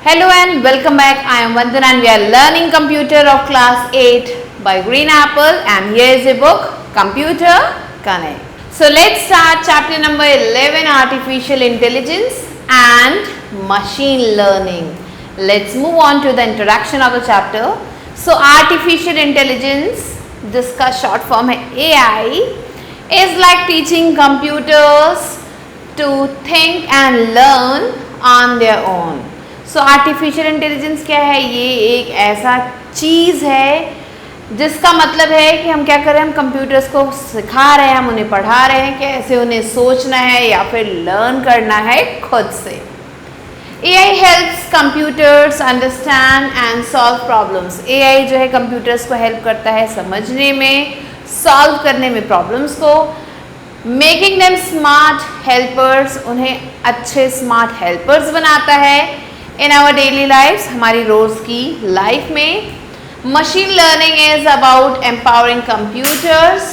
Hello and welcome back. I am Vandana and we are learning computer of class 8 by Green Apple, and here is a book, Computer Connect. So let's start chapter number 11, Artificial Intelligence and Machine Learning. Let's move on to the introduction of the chapter. So Artificial Intelligence, जिसका short form है AI, is like teaching computers to think and learn on their own. So artificial intelligence क्या है? ये एक ऐसा चीज़ है जिसका मतलब है कि हम क्या कर रहे हैं, हम कंप्यूटर्स को सिखा रहे हैं, हम उन्हें पढ़ा रहे हैं कैसे उन्हें सोचना है या फिर लर्न करना है खुद से. AI helps computers understand and solve problems. AI जो है कंप्यूटर्स को हेल्प करता है समझने में, सॉल्व करने में प्रॉब्लम्स को, मेकिंग देम स्मार्ट हेल्पर्स, उन्हें अच्छे स्मार्ट हेल्पर्स बनाता है इन आवर डेली लाइफ्स, हमारी रोज़ की लाइफ में. Machine learning is about empowering computers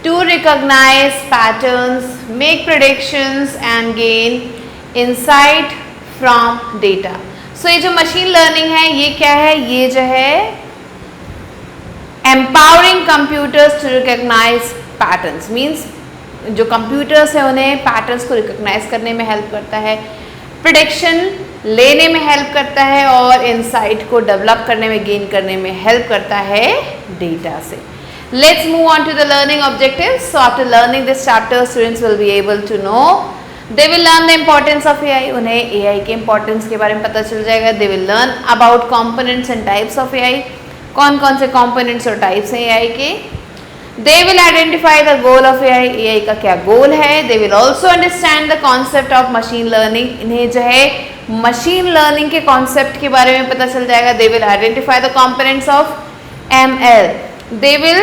to recognise patterns, make predictions and gain insight from data. So ये जो मशीन लर्निंग है ये क्या है? ये जो है empowering computers to recognise patterns, means जो कंप्यूटर्स है उन्हें पैटर्न्स को रिकॉग्नाइज करने में हेल्प करता है, प्रेडिक्शन लेने में हेल्प करता है और इनसाइट को डेवलप करने में, गेन करने में हेल्प करता है डेटा से. Let's move on to the learning objectives. So after learning this chapter students will be able to know, they will learn the importance of AI. उन्हें AI के इम्पोर्टेंस के बारे में पता चल जाएगा. They will learn about components and types of AI. कौन कौन से कॉम्पोनेंट्स और टाइप्स हैं AI के. They will identify the goal of AI. AI का क्या गोल है. They will also understand the concept of machine learning. इन्हें जो है मशीन लर्निंग के कॉन्सेप्ट के बारे में पता चल जाएगा. They will identify the components of ML. They will,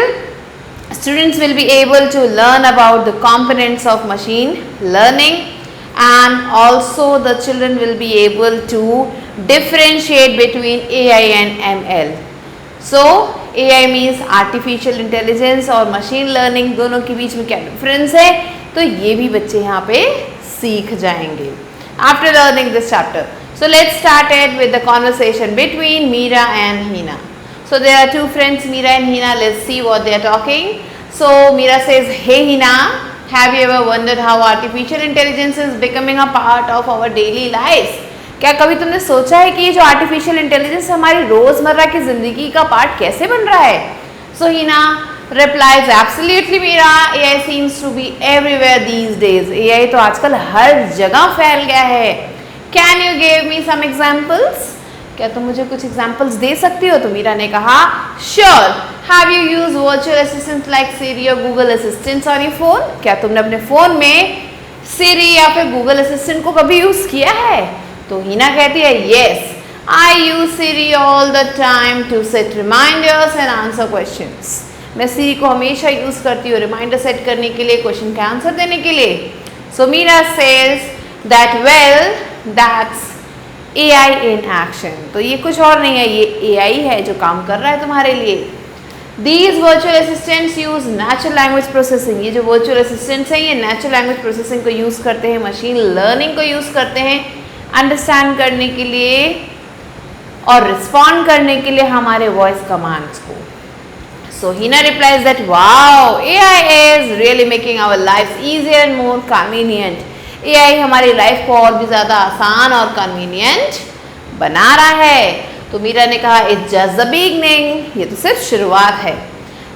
students will be able to learn about the components of machine learning, and also the children will be able to differentiate between AI and ML. So AI means artificial intelligence और machine learning, दोनों के बीच में क्या difference है, तो ये भी बच्चे यहाँ पे सीख जाएंगे after learning this chapter. So let's start it with the conversation between Meera and Heena. So there are two friends, Meera and Heena. Let's see what they are talking. So Meera says, hey Heena, have you ever wondered how artificial intelligence is becoming a part of our daily life? क्या कभी तुमने सोचा है कि ये जो artificial intelligence हमारी रोजमर्रा की जिंदगी का पार्ट कैसे बन रहा है? So Heena replies, absolutely Meera, AI seems to be everywhere these days. AI तो आजकल हर जगह फैल गया है. Can you give me some examples? क्या तुम मुझे कुछ एग्जांपल्स दे सकती हो? तो मीरा ने कहा, sure. Have you used virtual assistant like Siri और Google assistant on your phone? क्या तुमने अपने फोन में सिरी या फिर गूगल असिस्टेंट को कभी यूज किया है? तो हीना कहती है, yes, I use Siri all the time to set reminders and answer questions. मैं सिरी को हमेशा यूज करती हूँ रिमाइंडर सेट करने के लिए, क्वेश्चन का आंसर देने के लिए. So Meera says that, well, that's AI in action. तो ये कुछ और नहीं है, ये AI है जो काम कर रहा है तुम्हारे लिए. These virtual assistants use natural language processing. ये जो virtual assistants हैं ये natural language processing को यूज करते हैं, मशीन लर्निंग को यूज करते हैं अंडरस्टैंड करने के लिए और रिस्पॉन्ड करने के लिए हमारे वॉइस कमांड्स को. So Heena replies that, wow, AI is really making our life easier and more convenient. AI हमारी लाइफ को और भी ज़्यादा आसान और कन्वीनियंट बना रहा है. तो मीरा ने कहा, इट्स जस्ट द बिगनिंग, ये तो सिर्फ शुरुआत है.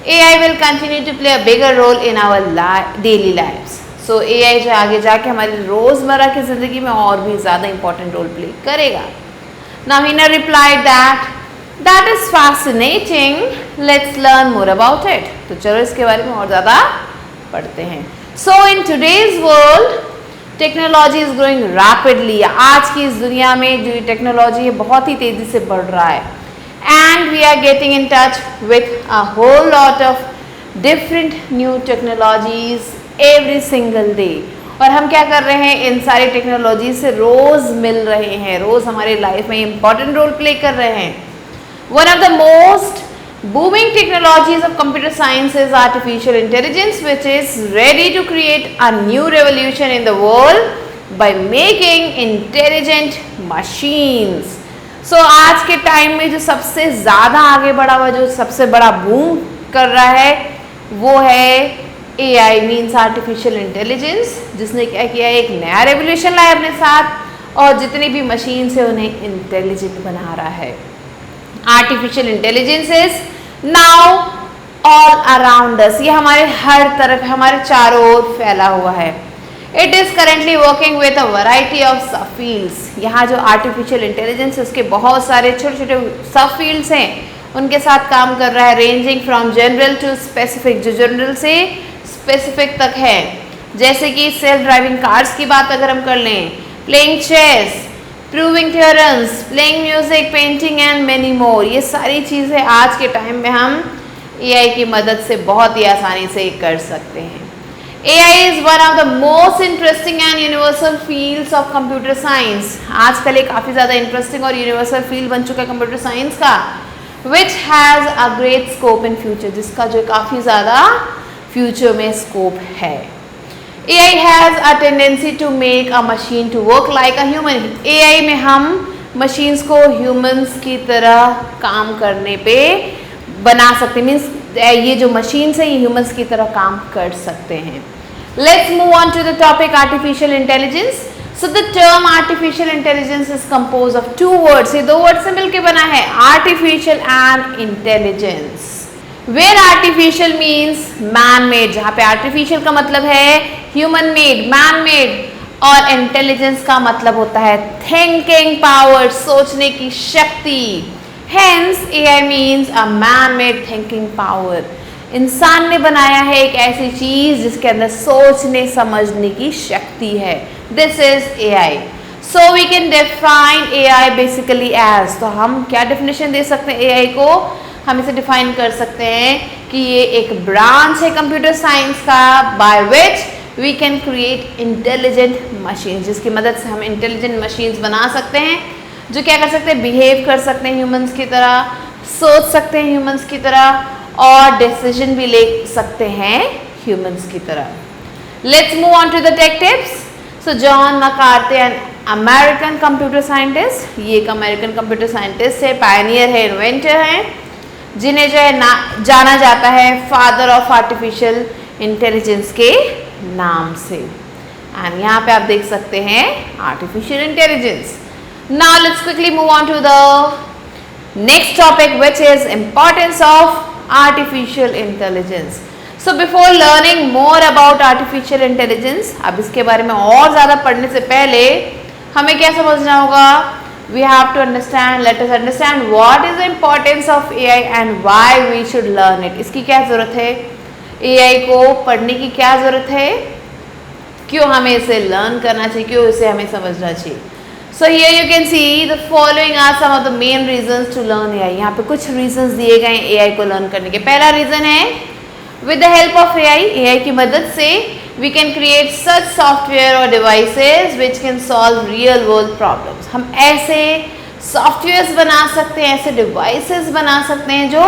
AI will continue to play a bigger role in our daily lifes. So AI जो आगे जाके हमारी रोज़मर्रा की ज़िंदगी में और भी ज़्यादा इंपॉर्टेंट रोल प्ले करेगा. Now Heena replied that is fascinating, let's learn more about it. तो चलो इसके बारे में और ज़्यादा पढ़ते हैं. So in today's world technology is growing rapidly. आज की इस दुनिया में जो टेक्नोलॉजी है बहुत ही तेज़ी से बढ़ रहा है. And we are getting in touch with a whole lot of different new technologies every single day. और हम क्या कर रहे हैं, इन सारी टेक्नोलॉजी से रोज़ मिल रहे हैं, रोज़ हमारी लाइफ में इंपॉर्टेंट रोल प्ले कर रहे हैं. One of the most booming technologies of computer science is artificial intelligence, which is ready to create a new revolution in the world by making intelligent machines. सो आज के time में जो सबसे ज़्यादा आगे बढ़ा हुआ, जो सबसे बड़ा बूम कर रहा है, वो है AI मीन्स आर्टिफिशियल इंटेलिजेंस, जिसने क्या किया, एक नया रेवोल्यूशन लाया अपने साथ और जितनी भी मशीन से उन्हें इंटेलिजेंट बना रहा है। Artificial intelligence is now all around us, ये हमारे हर तरफ, हमारे चारों ओर फैला हुआ है। It is currently working with a variety of सब फील्ड्स। यहाँ जो आर्टिफिशियल इंटेलिजेंस है उसके बहुत सारे छोटे छोटे सब फील्ड्स हैं, उनके साथ काम कर रहा है, ranging from general to specific, जो जनरल से स्पेसिफिक तक है। जैसे कि सेल्फ ड्राइविंग कार्स की बात अगर हम कर लें, playing chess, proving theorems, playing music, painting and many more, ये सारी चीज़ें आज के टाइम में हम AI की मदद से बहुत ही आसानी से कर सकते हैं। AI is one of the most interesting and universal fields of computer science। आजकल ये काफ़ी ज़्यादा इंटरेस्टिंग और यूनिवर्सल फील्ड बन चुका है कंप्यूटर साइंस का, which has a great scope in future, जिसका जो काफ़ी ज़्यादा फ्यूचर में स्कोप है। AI has a tendency to make a machine to work like a human। AI में हम machines को humans की तरह काम करने पे बना सकते हैं, मीन्स ये जो machines है ये humans की तरह काम कर सकते हैं। Let's move on to the topic artificial intelligence। So the term artificial intelligence is composed of two words। ये दो वर्ड से मिलके बना है, artificial and intelligence। Where artificial means man made, जहाँ पे artificial का मतलब है human made, man made, और intelligence का मतलब होता है thinking power, सोचने की शक्ति। Hence AI means a man made thinking power। इंसान ने बनाया है एक ऐसी चीज जिसके अंदर सोचने समझने की शक्ति है। This is AI। So we can define AI basically as, तो हम क्या definition दे सकते हैं AI को? हम इसे डिफाइन कर सकते हैं कि ये एक ब्रांच है कंप्यूटर साइंस का, by which we can create intelligent machine, जिसकी मदद से हम इंटेलिजेंट मशीन्स बना सकते हैं जो क्या कर सकते हैं, बिहेव कर सकते हैं ह्यूमंस की तरह, सोच सकते हैं ह्यूमंस की तरह और डिसीजन भी ले सकते हैं ह्यूमंस की तरह। Let's move on to the tech tips. So John McCarthy an American computer scientist, ये एक अमेरिकन कंप्यूटर साइंटिस्ट है, पायनियर है, इन्वेंटर है, जिन्हें जो है जाना जाता है फादर ऑफ आर्टिफिशियल इंटेलिजेंस के नाम से। एंड यहाँ पे आप देख सकते हैं artificial intelligence. Now let's quickly move on to the next topic which is importance of artificial intelligence. So before learning more about artificial intelligence, अब इसके बारे में और ज़्यादा पढ़ने से पहले हमें क्या समझना होगा, we have to understand, let us understand what is the importance of AI and why we should learn it। इसकी क्या ज़रूरत है, AI को पढ़ने की क्या ज़रूरत है, क्यों हमें इसे लर्न करना चाहिए, क्यों इसे हमें समझना चाहिए। So here you can see the following are some of the main reasons to learn AI। यहाँ पे कुछ reasons दिए गए हैं AI को लर्न करने के। पहला रीज़न है with the help of AI की मदद से we can create such software or devices which can solve real world problems। हम ऐसे सॉफ्टवेयर्स बना सकते हैं, ऐसे डिवाइसेस बना सकते हैं जो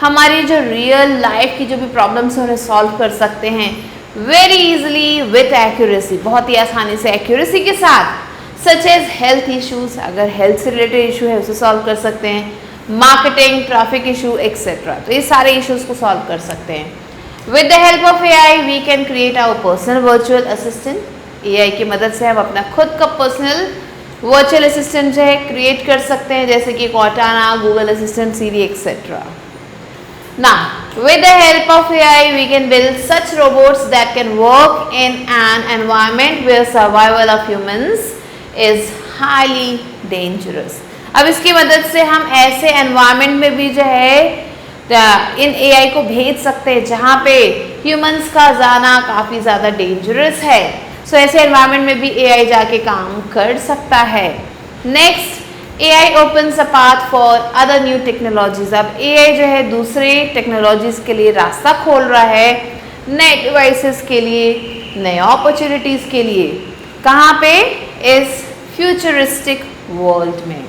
हमारी जो रियल लाइफ की जो भी प्रॉब्लम्स हैं उन्हें सॉल्व कर सकते हैं वेरी इजीली विथ एक्यूरेसी, बहुत ही आसानी से एक्यूरेसी के साथ। सच एज हेल्थ इश्यूज, अगर हेल्थ से रिलेटेड इशू है उसे सॉल्व कर सकते हैं, मार्केटिंग, ट्रैफिक इशू एक्सेट्रा, तो ये सारे इश्यूज को सॉल्व कर सकते हैं। With the help of AI, we can create our personal virtual assistant। AI की मदद से हम अपना खुद का पर्सनल वर्चुअल असिस्टेंट जो है क्रिएट कर सकते हैं, जैसे कि Cortana, Google assistant, Siri etcetera. Now, with the help of AI, we can build such robots that can work in an environment where survival of humans is highly dangerous। अब इसकी मदद से हम ऐसे एनवायरनमेंट में भी जो है इन AI को भेज सकते हैं जहाँ पे ह्यूमंस का जाना काफ़ी ज़्यादा डेंजरस है। सो ऐसे एनवायरनमेंट में भी AI जाके काम कर सकता है। Next, AI opens a path for other new technologies. अब AI जो है दूसरे टेक्नोलॉजीज के लिए रास्ता खोल रहा है, नए डिवाइसेस के लिए, नए अपॉर्चुनिटीज़ के लिए। कहाँ पे? इस फ्यूचरिस्टिक वर्ल्ड में।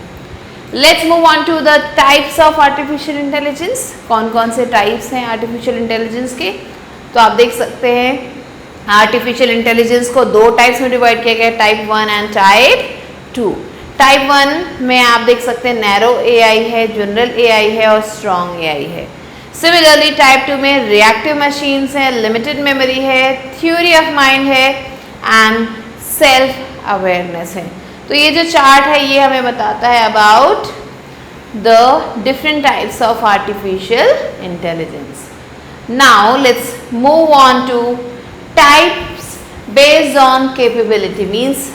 Let's move on to the types of artificial intelligence. कौन कौन से टाइप्स हैं आर्टिफिशियल इंटेलिजेंस के? तो आप देख सकते हैं आर्टिफिशियल इंटेलिजेंस को दो टाइप्स में डिवाइड किया गया, टाइप 1 एंड टाइप 2। टाइप 1 में आप देख सकते हैं नैरो एआई है, जनरल एआई है और स्ट्रॉन्ग एआई है। सिमिलरली टाइप 2 में रिएक्टिव मशीन्स है, लिमिटेड मेमोरी है, थ्योरी ऑफ माइंड है एंड सेल्फ अवेयरनेस है। तो ये जो चार्ट है ये हमें बताता है about the different types of artificial intelligence. Now let's move on two types based on capability means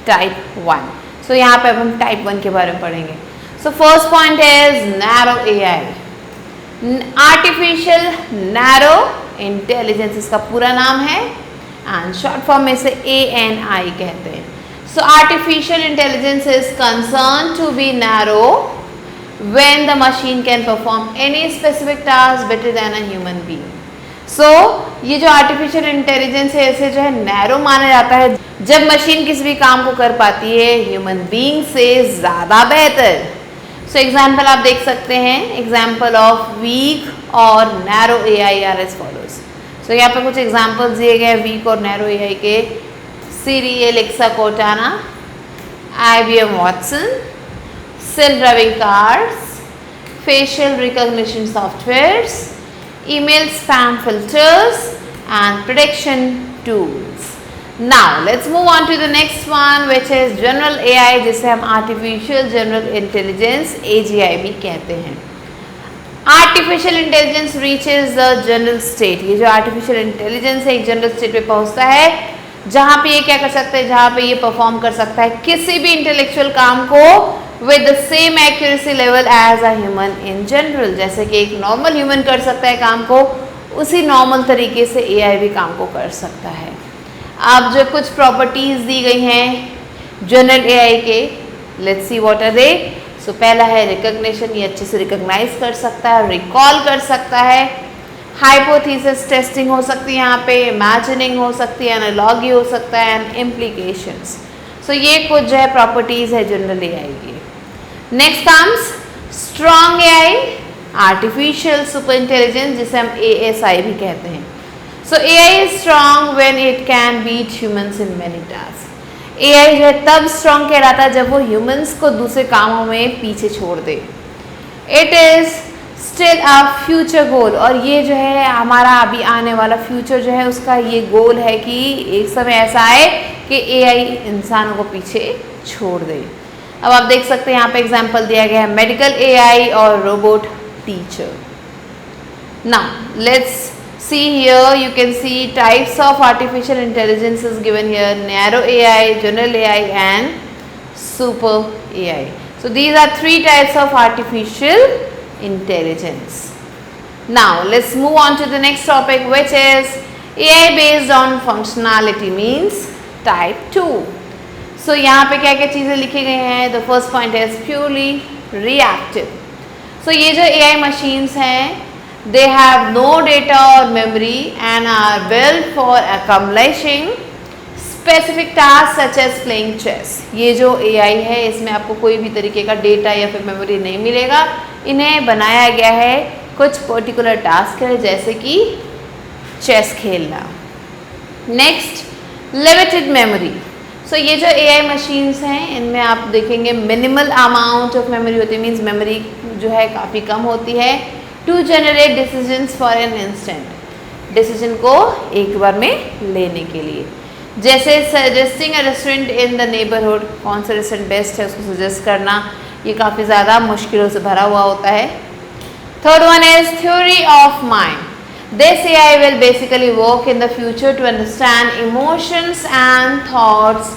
type 1। सो यहाँ पे अब हम टाइप 1 के बारे में पढ़ेंगे। So first point is narrow AI, artificial narrow intelligence इसका पूरा नाम है एंड शॉर्ट फॉर्म में से ANI कहते हैं। So artificial intelligence is concern to be narrow when the machine can perform any specific task better than a human being. So ये जो आर्टिफिशियल इंटेलिजेंस है इसे जो है नैरो माना जाता है जब मशीन किसी भी काम को कर पाती है ह्यूमन बीइंग से ज़्यादा बेहतर। सो एग्जाम्पल आप देख सकते हैं, एग्जाम्पल ऑफ वीक और narrow AI are as follows. So यहाँ पे कुछ एग्जाम्पल्स दिए गए हैं वीक और नैरो एआई के। Siri, Alexa, Cortana, IBM Watson, self driving cars, facial recognition softwares, email spam filters and prediction tools. Now let's move on to the next one which is general AI जिसे हम artificial general intelligence AGI भी कहते हैं। Artificial intelligence reaches the general state। ये जो artificial intelligence है एक general state पे पहुंचता है जहाँ पे ये क्या कर सकता है, जहाँ पे ये परफॉर्म कर सकता है किसी भी इंटेलेक्चुअल काम को with the same accuracy level as a human in general। जैसे कि एक नॉर्मल ह्यूमन कर सकता है काम को, उसी नॉर्मल तरीके से एआई भी काम को कर सकता है। अब जो कुछ प्रॉपर्टीज दी गई हैं जनरल एआई के, let's see what are they. So पहला है रिकॉग्निशन, ये अच्छे से रिकॉग्नाइज कर सकता है, रिकॉल कर सकता है, हाइपोथेसिस टेस्टिंग हो सकती है यहाँ पे, इमेजिनिंग हो सकती है, एनालॉजी हो सकता है एंड इम्प्लीकेशंस। सो ये कुछ जो है प्रॉपर्टीज है जनरल एआई की। Next comes strong AI, artificial super intelligence जिसे हम ASI भी कहते हैं। So AI is strong when it can beat humans in many task. AI जो है तब स्ट्रॉन्ग कहलाता है जब वो ह्यूमंस को दूसरे कामों में पीछे छोड़ दे। It is still a future goal, और ये जो है हमारा अभी आने वाला फ्यूचर जो है उसका ये गोल है कि एक समय ऐसा आए कि एआई इंसानों को पीछे छोड़ दे। अब आप देख सकते हैं यहाँ पे एग्जांपल दिया गया है मेडिकल एआई और robot teacher. Now let's see here, you can see types of artificial intelligence is given here, narrow AI, general AI and super AI. So these are 3 types of artificial intelligence. Now let's move on to the next topic which is AI based on functionality means type 2. So यहाँ पे क्या क्या चीज़ें लिखी गई हैं। The first point is purely reactive. So ये जो AI machines हैं they have no data or memory and are built for accomplishing specific tasks such as playing chess। ये जो AI है इसमें आपको कोई भी तरीके का डेटा या फिर मेमोरी नहीं मिलेगा, इन्हें बनाया गया है कुछ पर्टिकुलर टास्क है जैसे कि चेस खेलना। Next limited memory. सो ये जो AI मशीन्स हैं इनमें आप देखेंगे मिनिमल अमाउंट ऑफ मेमोरी होती है, मीन्स मेमोरी जो है काफ़ी कम होती है to generate decisions for an instant, decision को एक बार में लेने के लिए। जैसे suggesting a restaurant in the neighbourhood, कौन सा रेस्टोरेंट बेस्ट है उसको सजेस्ट करना, ये काफ़ी ज़्यादा मुश्किलों से भरा हुआ होता है। Third one is theory of mind. This AI will basically work in the future to understand emotions and thoughts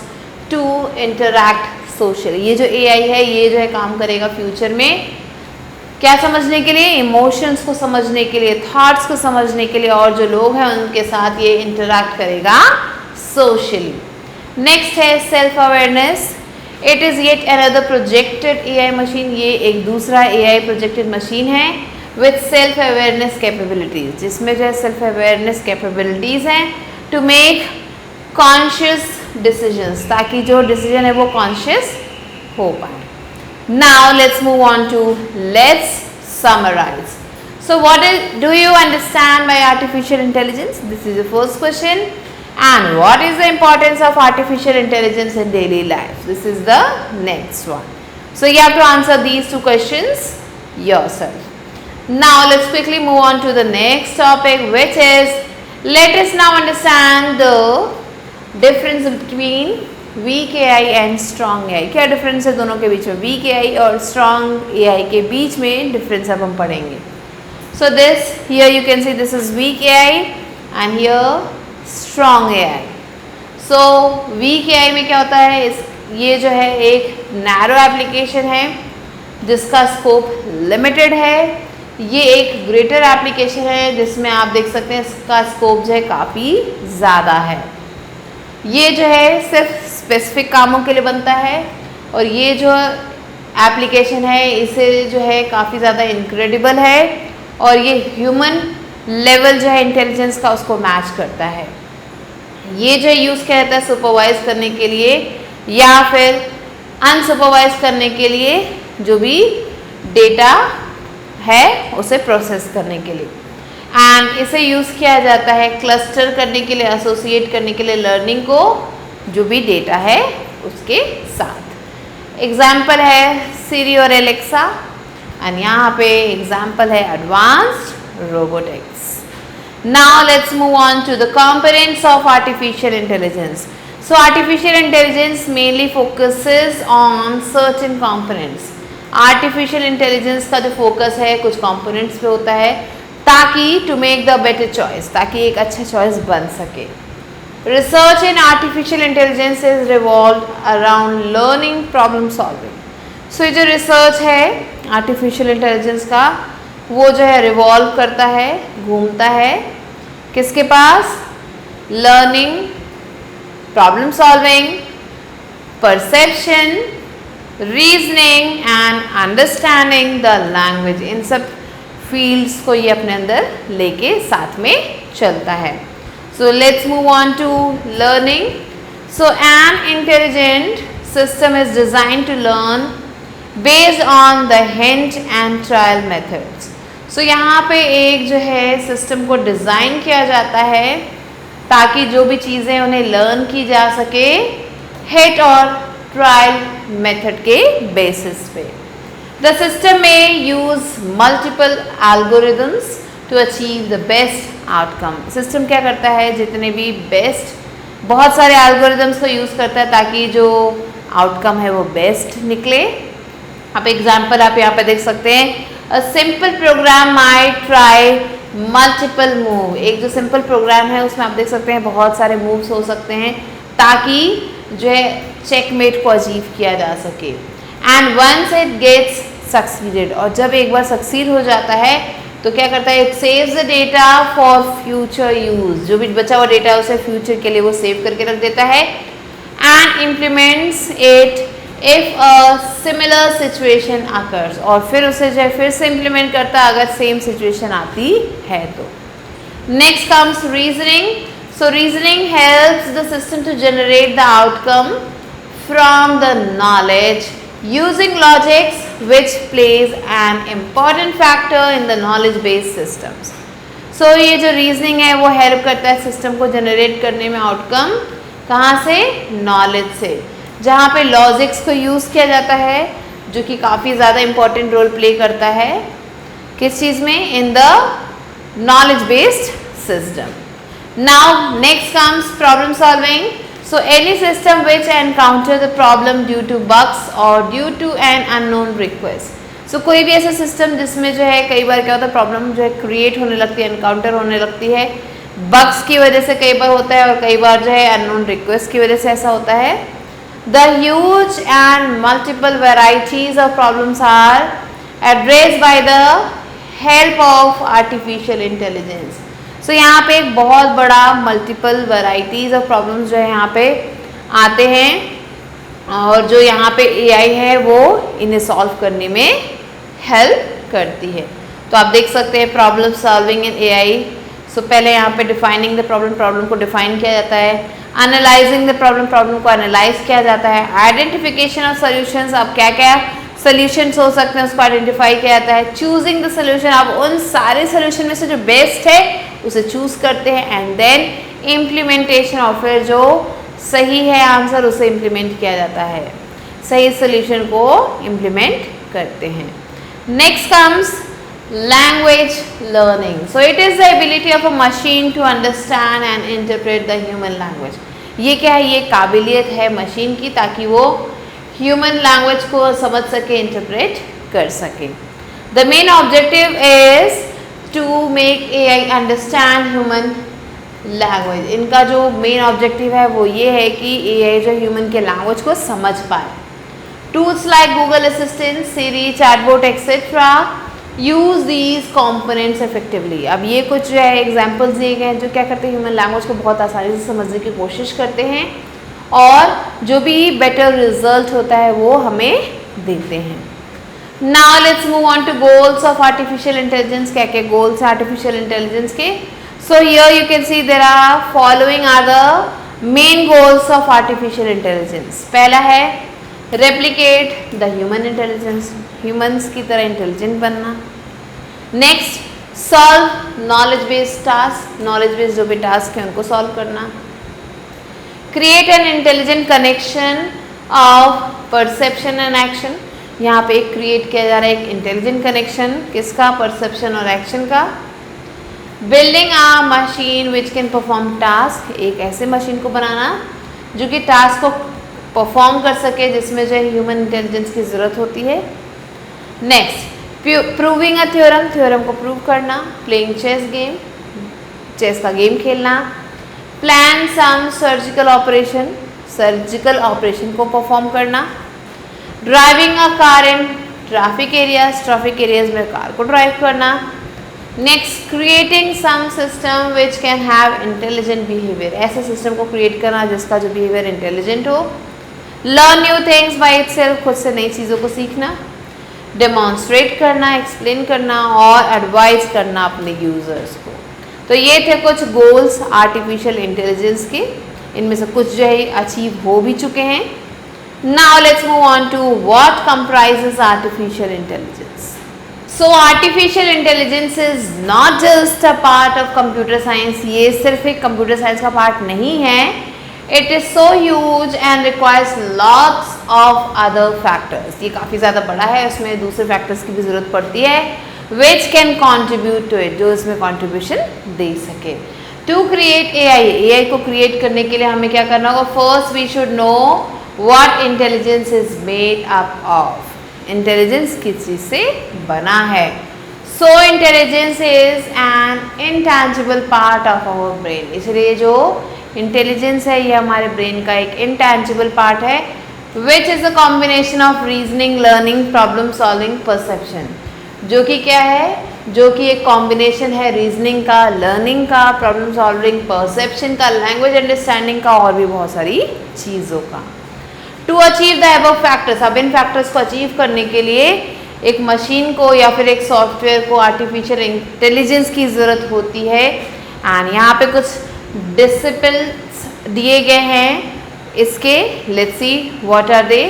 to interact socially. ये जो AI है ये जो है काम करेगा फ्यूचर में क्या समझने के लिए, इमोशंस को समझने के लिए, थॉट्स को समझने के लिए, और जो लोग हैं उनके साथ ये इंटरैक्ट करेगा सोशली। नेक्स्ट है self awareness. It is yet another projected AI machine, ये एक दूसरा AI प्रोजेक्टेड मशीन है विथ सेल्फ अवेयरनेस कैपेबिलिटीज, जिसमें जो है सेल्फ अवेयरनेस कैपेबिलिटीज हैं टू मेक कॉन्शियस डिसीजंस, ताकि जो डिसीजन है वो कॉन्शियस हो पाए। Now let's move on to let's summarise. So what do you understand by artificial intelligence? This is the first question And what is the importance of artificial intelligence in daily life? This is the next one. So you have to answer these two questions yourself. Now let's quickly move on to the next topic, which is, let us now understand the difference between weak AI and strong AI. क्या difference है दोनों के बीच में? Week AI और strong AI के बीच में difference अब हम पढ़ेंगे. So this here you can see this is weak AI and here strong AI. So weak AI में क्या होता है? ये जो है एक नैरो एप्लीकेशन है जिसका स्कोप लिमिटेड है. ये एक ग्रेटर एप्लीकेशन है जिसमें आप देख सकते हैं इसका स्कोप जो है काफ़ी ज़्यादा है. ये जो है सिर्फ स्पेसिफिक कामों के लिए बनता है और ये जो एप्लीकेशन है इसे जो है काफ़ी ज़्यादा इनक्रेडिबल है और ये ह्यूमन लेवल जो है इंटेलिजेंस का उसको मैच करता है. ये जो यूज़ किया जाता है सुपरवाइज करने के लिए या फिर अनसुपरवाइज करने के लिए जो भी डेटा है उसे प्रोसेस करने के लिए. एंड इसे यूज़ किया जाता है क्लस्टर करने के लिए, एसोसिएट करने के लिए लर्निंग को जो भी डेटा है उसके साथ. एग्जाम्पल है सीरी और एलेक्सा एंड यहाँ पे एग्जाम्पल है advanced robotics. Now let's move on to the components of artificial intelligence. So artificial intelligence mainly focuses on certain components. Artificial intelligence का जो focus है कुछ components पे होता है ताकि to make the better choice, ताकि एक अच्छा choice बन सके. Research in artificial intelligence is revolved around learning problem solving. So ये जो research है artificial intelligence का वो जो है रिवॉल्व करता है, घूमता है किसके पास? Learning, problem solving, perception, reasoning and understanding the language. इन सब फील्ड्स को ये अपने अंदर लेके साथ में चलता है. So let's move on to learning. So an intelligent system is designed to learn based on the hint and trial methods. So यहाँ पे एक जो है सिस्टम को डिज़ाइन किया जाता है ताकि जो भी चीज़ें उन्हें लर्न की जा सके हिट और ट्रायल मेथड के बेसिस पे. द सिस्टम में use multiple algorithms to achieve the best outcome. System क्या करता है? जितने भी बेस्ट बहुत सारे एल्गोरिदम्स को यूज़ करता है ताकि जो आउटकम है वो बेस्ट निकले. आप एग्जाम्पल आप यहाँ पे देख सकते हैं. A simple program might try multiple move. एक जो सिंपल प्रोग्राम है उसमें आप देख सकते हैं बहुत सारे मूव्स हो सकते हैं ताकि जो है चेकमेट को अचीव किया जा सके. And once it gets succeeded, और जब एक बार सक्सीड हो जाता है तो क्या करता है? It saves the data for future use. जो भी बचा हुआ डेटा है उसे फ्यूचर के लिए वो सेव करके रख देता है. And implements it if a similar situation occurs, और फिर उसे जो है फिर से इम्प्लीमेंट करता है अगर सेम सिचुएशन आती है तो. Next comes reasoning. So reasoning helps the system to generate the outcome from the knowledge using logics which plays an important factor in the knowledge based systems. So ये जो reasoning है वो help करता है system को generate करने में outcome. कहाँ से? नॉलेज से, जहाँ पे लॉजिक्स को यूज़ किया जाता है जो कि काफ़ी ज़्यादा इम्पॉर्टेंट रोल प्ले करता है किस चीज़ में? In the knowledge based system. Now next comes problem solving. So any system which encounter the problem due to bugs और due to an unknown request. So कोई भी ऐसा सिस्टम जिसमें जो है कई बार क्या होता है प्रॉब्लम जो है क्रिएट होने लगती है, एनकाउंटर होने लगती है, बग्स की वजह से कई बार होता है और कई बार जो है अननोन रिक्वेस्ट की वजह से ऐसा होता है. The huge and multiple varieties of problems are addressed by the help of artificial intelligence. So यहाँ पे एक बहुत बड़ा multiple varieties of problems जो है यहाँ पे आते हैं और जो यहाँ पे AI है वो इन्हें सॉल्व करने में हेल्प करती है. तो आप देख सकते हैं प्रॉब्लम सॉल्विंग इन AI. सो पहले यहाँ पे डिफाइनिंग द प्रॉब्लम, प्रॉब्लम को डिफाइन किया जाता है. एनालाइजिंग द प्रॉब्लम, प्रॉब्लम को एनालाइज किया जाता है. आइडेंटिफिकेशन ऑफ सॉल्यूशंस, अब क्या क्या सॉल्यूशंस हो सकते हैं उसको आइडेंटिफाई किया जाता है. चूजिंग द सॉल्यूशन, आप उन सारे सॉल्यूशन में से जो बेस्ट है उसे चूज करते हैं. एंड देन इम्प्लीमेंटेशन, और फिर जो सही है आंसर उसे इम्प्लीमेंट किया जाता है, सही सोल्यूशन को इम्प्लीमेंट करते हैं। Next comes language learning. So it is the ability of a machine to understand and interpret the human language. ये क्या है? ये काबिलियत है मशीन की ताकि वो ह्यूमन लैंग्वेज को समझ सके, इंटरप्रेट कर सके। The main objective is to make AI understand human language. इनका जो मेन ऑब्जेक्टिव है वो ये है कि AI जो ह्यूमन के लैंग्वेज को समझ पाए। Tools like Google Assistant, Siri, Chatbot, etc. Use these components effectively. अब ये कुछ जो है एग्जाम्पल्स दिए गए हैं जो क्या करते हैं, ह्यूमन लैंग्वेज को बहुत आसानी से समझने की कोशिश करते हैं और जो भी बेटर रिजल्ट होता है वो हमें देते हैं। Now let's move on to goals of artificial intelligence. क्या क्या गोल्स हैं आर्टिफिशियल इंटेलिजेंस के? So here you can see there are following are the main goals of artificial intelligence. पहला है replicate the human intelligence, humans की तरह intelligent बनना। Next, solve knowledge based task, knowledge based जो भी task है उनको सॉल्व करना। Create an intelligent connection of perception and action, यहाँ पे एक क्रिएट किया जा रहा है एक इंटेलिजेंट कनेक्शन, किसका? परसेप्शन और एक्शन का। Building a machine which can perform task, एक ऐसे मशीन को बनाना जो कि टास्क को परफॉर्म कर सके जिसमें जो ह्यूमन इंटेलिजेंस की ज़रूरत होती है। Next, proving a theorem, theorem को प्रूव करना। प्लेइंग चेस गेम, चेस का गेम खेलना। Plan some surgical operation, surgical operation को परफॉर्म करना। Driving a car in traffic areas, traffic areas में कार को ड्राइव करना। Next, creating some system which can have intelligent behaviour, ऐसे system को create करना जिसका जो बिहेवियर इंटेलिजेंट हो। Learn new things by itself, खुद से नई चीज़ों को सीखना। डेमॉन्स्ट्रेट करना, एक्सप्लेन करना और एडवाइस करना अपने यूजर्स को। तो ये थे कुछ गोल्स आर्टिफिशियल इंटेलिजेंस के, इनमें से कुछ जो है अचीव हो भी चुके हैं। Now let's move on to what comprises artificial intelligence. So artificial intelligence is not just a part of computer science, ये सिर्फ एक कंप्यूटर साइंस का पार्ट नहीं है। It is so huge and requires lots of other factors. ये काफ़ी ज़्यादा बड़ा है, उसमें दूसरे फैक्टर्स की भी ज़रूरत पड़ती है which can contribute to it, जो इसमें contribution दे सके। To create AI, AI को create करने के लिए हमें क्या करना होगा? First we should know what intelligence is made up of. Intelligence किस चीज़ से बना है? So intelligence is an intangible part of our brain. इसलिए जो इंटेलिजेंस है ये हमारे ब्रेन का एक इंटैंजिबल पार्ट है which is a combination of reasoning, learning, problem solving, perception, जो कि क्या है? जो कि एक कॉम्बिनेशन है रीजनिंग का, लर्निंग का, प्रॉब्लम सॉल्विंग, परसेप्शन का, लैंग्वेज अंडरस्टैंडिंग का और भी बहुत सारी चीज़ों का। To achieve the above factors, अब इन फैक्टर्स को अचीव करने के लिए एक मशीन को या फिर एक सॉफ्टवेयर को आर्टिफिशियल इंटेलिजेंस की ज़रूरत होती है। एंड यहाँ पे कुछ डिसिप्लिन्स दिए गए हैं इसके, let's see what are they.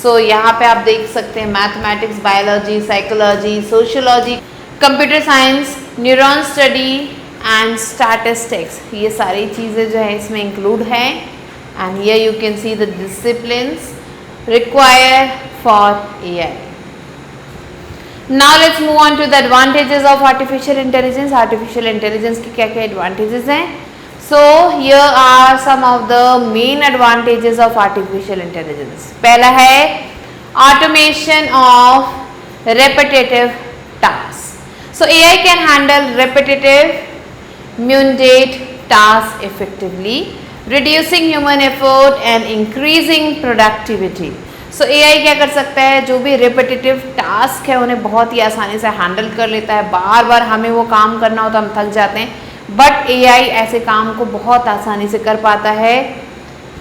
So यहाँ पे आप देख सकते हैं mathematics, biology, psychology, sociology, computer science, neuron study and statistics, ये सारी चीज़ें जो है इसमें इंक्लूड हैं। And here you can see the disciplines required for AI. Now let's move on to the advantages of artificial intelligence. Artificial intelligence के क्या क्या advantages हैं? So here are some of the main advantages of artificial intelligence. पहला है automation of repetitive tasks. So AI can handle repetitive, mundane tasks effectively, reducing human effort and increasing productivity. So AI क्या कर सकता है? जो भी repetitive task है उन्हें बहुत ही आसानी से हैंडल कर लेता है। बार बार हमें वो काम करना हो तो हम थक जाते हैं, बट AI ऐसे काम को बहुत आसानी से कर पाता है,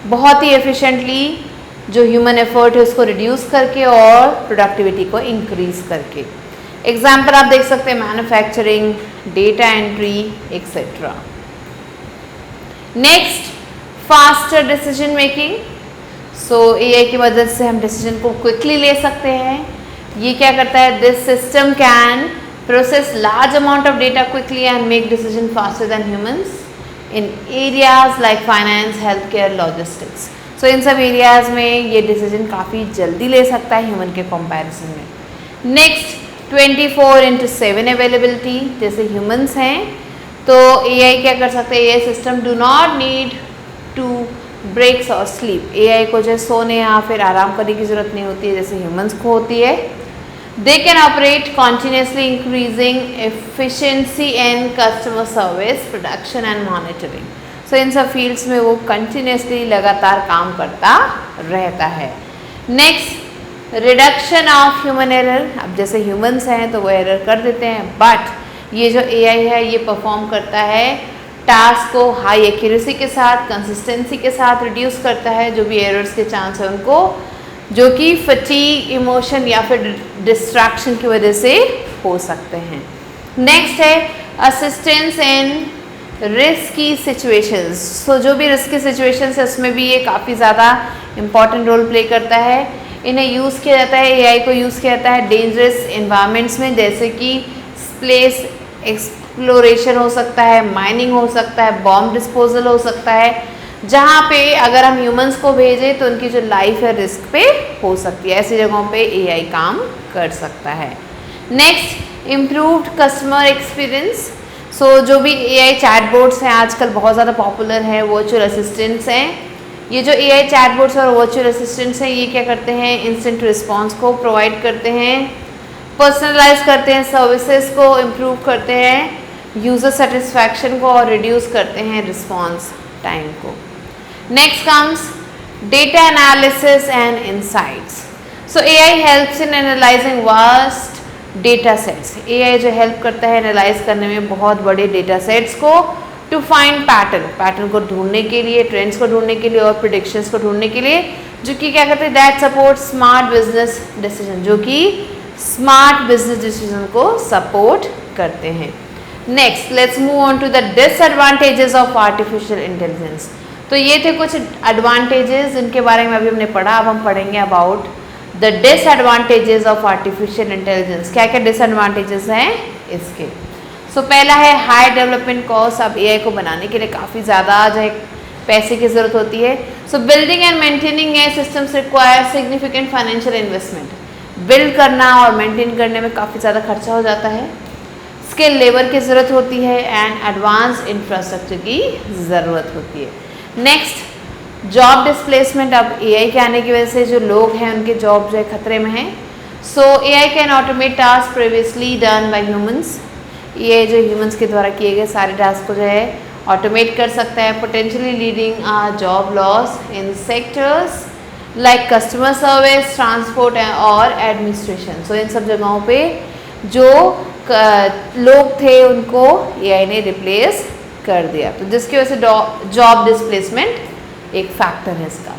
बहुत ही एफिशिएंटली, जो ह्यूमन एफर्ट है उसको रिड्यूस करके और प्रोडक्टिविटी को इंक्रीज करके। एग्जाम्पल आप देख सकते हैं manufacturing, data entry etcetera. Next, faster decision making. So AI की मदद से हम डिसीजन को क्विकली ले सकते हैं। ये क्या करता है? This system can process large amount of data quickly and make decision faster than humans. In areas like finance, health care, logistics. So इन सब एरियाज में ये डिसीजन काफ़ी जल्दी ले सकता है ह्यूमन के कंपैरिजन में। नेक्स्ट 24/7 अवेलेबिलिटी, जैसे ह्यूमंस हैं तो एआई क्या कर सकते हैं, AI system do not need to breaks और स्लीप। एआई को जो सोने या फिर आराम करने की ज़रूरत नहीं होती है जैसे ह्यूमंस को होती है। They can operate continuously increasing efficiency in customer service, production and monitoring. So इन सब फील्ड्स में वो कंटिन्यूसली लगातार काम करता रहता है। Next reduction of human error, अब जैसे ह्यूमंस हैं तो वो एरर कर देते हैं, बट ये जो एआई है ये परफॉर्म करता है टास्क को हाई एक्यूरेसी के साथ, कंसिस्टेंसी के साथ रिड्यूस करता है जो भी एरर्स के चांस है उनको, जो कि फटीग, इमोशन या फिर डिस्ट्रैक्शन की वजह से हो सकते हैं। नेक्स्ट है असिस्टेंस इन रिस्की सिचुएशंस। सो जो भी रिस्की सिचुएशंस है उसमें भी ये काफ़ी ज़्यादा इम्पॉर्टेंट रोल प्ले करता है। इन्हें यूज़ किया जाता है, एआई को यूज़ किया जाता है डेंजरस इन्वायरमेंट्स में, जैसे कि स्पेस एक्सप्लोरेशन हो सकता है, माइनिंग हो सकता है, बॉम्ब डिस्पोजल हो सकता है, जहाँ पे अगर हम ह्यूमंस को भेजें तो उनकी जो लाइफ है रिस्क पे हो सकती है। ऐसी जगहों पे एआई काम कर सकता है। Next improved customer experience. So जो भी एआई चैटबॉट्स हैं आजकल बहुत ज़्यादा पॉपुलर हैं, वर्चुअल असिस्टेंट्स हैं। ये जो एआई चैटबॉट्स और वर्चुअल असिस्टेंट्स हैं ये क्या करते हैं, इंस्टेंट रिस्पॉन्स को प्रोवाइड करते हैं, पर्सनलाइज करते हैं, सर्विसेज को इम्प्रूव करते हैं, यूज़र सेटिस्फैक्शन को और रिड्यूस करते हैं रिस्पॉन्स टाइम को। Next comes data analysis and insights. So AI helps in analysing vast data sets. AI जो हेल्प करता है एनालाइज करने में बहुत बड़े डेटा सेट्स को, टू फाइंड पैटर्न को ढूंढने के लिए, ट्रेंड्स को ढूंढने के लिए और प्रेडिक्शंस को ढूंढने के लिए, जो कि क्या करते हैं, that support smart business decision, जो कि स्मार्ट बिजनेस डिसीजन को सपोर्ट करते हैं। Next let's move on to the disadvantages of artificial intelligence. तो ये थे कुछ एडवांटेजेस जिनके बारे में अभी हमने पढ़ा। अब हम पढ़ेंगे about the disadvantages of artificial intelligence. क्या क्या डिसएडवांटेजेस हैं इसके। सो पहला है हाई डेवलपमेंट कॉस्ट। अब एआई को बनाने के लिए काफ़ी ज़्यादा जो है पैसे की ज़रूरत होती है। सो building and maintaining AI systems require significant financial investment. Build करना और मेंटेन करने में काफ़ी ज़्यादा खर्चा हो जाता है, स्किल लेबर की ज़रूरत होती है एंड एडवांस इंफ्रास्ट्रक्चर की ज़रूरत होती है। Next job displacement. अब एआई के आने की वजह से जो लोग हैं उनके जॉब जो है खतरे में हैं। So AI can automate task previously done by humans. ये जो ह्यूमंस के द्वारा किए गए सारे टास्क को जो है ऑटोमेट कर सकता है, पोटेंशियली लीडिंग आ job loss in sectors like customer service, transport और एडमिनिस्ट्रेशन। सो इन सब जगहों पे जो लोग थे उनको एआई ने रिप्लेस कर दिया, तो जिसकी वजह से जॉब डिस्प्लेसमेंट एक फैक्टर है इसका।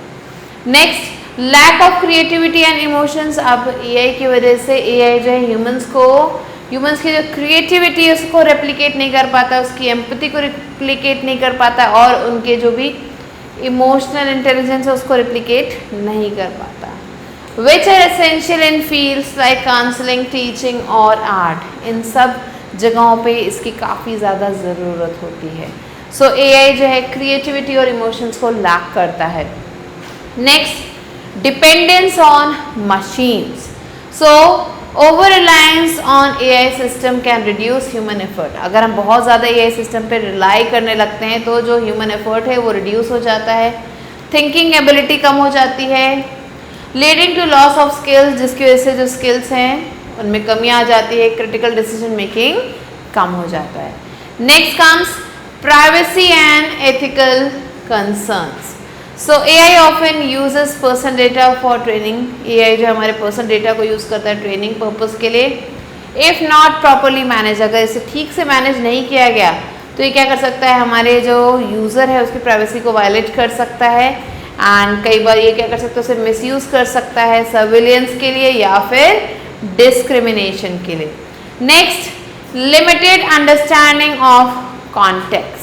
Next lack of creativity and emotions. अब एआई की वजह से एआई जो है ह्यूमंस की जो क्रिएटिविटी है उसको रेप्लिकेट नहीं कर पाता, उसकी एम्पैथी को रेप्लिकेट नहीं कर पाता और उनके जो भी इमोशनल इंटेलिजेंस है उसको रेप्लिकेट नहीं कर पाता। Which are essential in fields like counselling, teaching और आर्ट। इन सब जगहों पे इसकी काफ़ी ज़्यादा ज़रूरत होती है। सो एआई जो है क्रिएटिविटी और इमोशंस को लैक करता है। Next dependence on machines. So over reliance on AI system can reduce human effort. अगर हम बहुत ज़्यादा एआई सिस्टम पे रिलाई करने लगते हैं तो जो ह्यूमन एफर्ट है वो रिड्यूस हो जाता है, थिंकिंग एबिलिटी कम हो जाती है, leading to loss of skills, जिसकी वजह से जो स्किल्स हैं उनमें कमी आ जाती है, क्रिटिकल डिसीजन मेकिंग कम हो जाता है। Next comes privacy and ethical concerns. So AI often uses personal data for training. AI जो हमारे पर्सनल डेटा को यूज़ करता है ट्रेनिंग पर्पस के लिए। इफ़ नॉट प्रॉपरली मैनेज, अगर इसे ठीक से मैनेज नहीं किया गया तो ये क्या कर सकता है, हमारे जो यूज़र है उसकी प्राइवेसी को वायलेट कर सकता है एंड कई बार ये क्या कर सकता है, उसे मिसयूज़ कर सकता है सर्विलेंस के लिए या फिर डिस्क्रिमिनेशन के लिए। Next limited understanding of context.